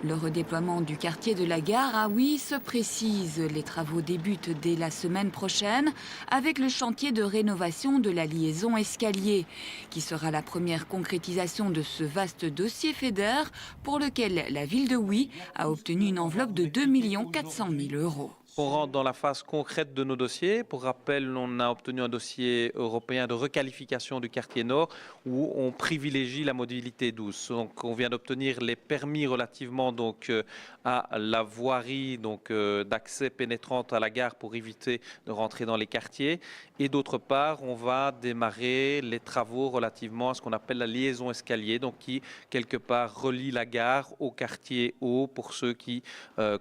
Le redéploiement du quartier de la gare, ah oui, se précise. Les travaux débutent dès la semaine prochaine avec le chantier de rénovation de la liaison escalier, qui sera la première concrétisation de ce vaste dossier FEDER pour lequel la ville de Huy a obtenu une enveloppe de 2 400 000 €. On rentre dans la phase concrète de nos dossiers. Pour rappel, on a obtenu un dossier européen de requalification du quartier nord où on privilégie la mobilité douce. Donc, on vient d'obtenir les permis relativement à la voirie d'accès pénétrante à la gare pour éviter de rentrer dans les quartiers. Et d'autre part, on va démarrer les travaux relativement à ce qu'on appelle la liaison escalier, donc qui quelque part relie la gare au quartier haut pour ceux qui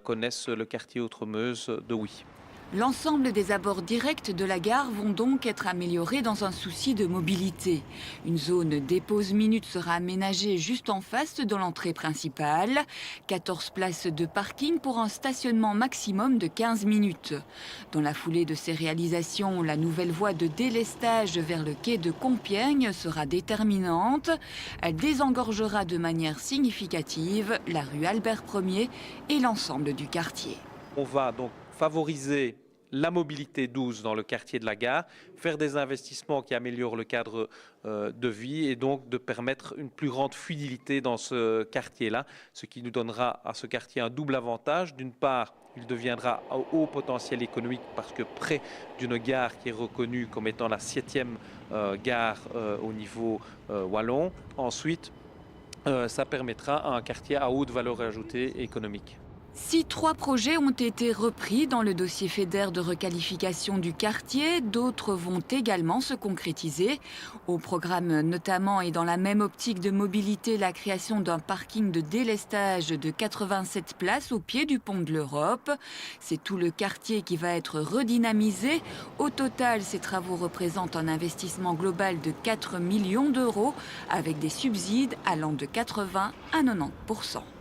connaissent le quartier Outremeuse de Huy. L'ensemble des abords directs de la gare vont donc être améliorés dans un souci de mobilité. Une zone dépose minutes sera aménagée juste en face de l'entrée principale. 14 places de parking pour un stationnement maximum de 15 minutes. Dans la foulée de ces réalisations, la nouvelle voie de délestage vers le quai de Compiègne sera déterminante. Elle désengorgera de manière significative la rue Albert Ier et l'ensemble du quartier. On va donc favoriser la mobilité douce dans le quartier de la gare, faire des investissements qui améliorent le cadre de vie et donc de permettre une plus grande fluidité dans ce quartier-là, ce qui nous donnera à ce quartier un double avantage. D'une part, il deviendra à haut potentiel économique parce que près d'une gare qui est reconnue comme étant la 7e gare au niveau wallon. Ensuite, ça permettra à un quartier à haute valeur ajoutée économique. Si 3 projets ont été repris dans le dossier FEDER de requalification du quartier, d'autres vont également se concrétiser. Au programme notamment et dans la même optique de mobilité, la création d'un parking de délestage de 87 places au pied du pont de l'Europe. C'est tout le quartier qui va être redynamisé. Au total, ces travaux représentent un investissement global de 4 millions d'euros avec des subsides allant de 80 à 90 %.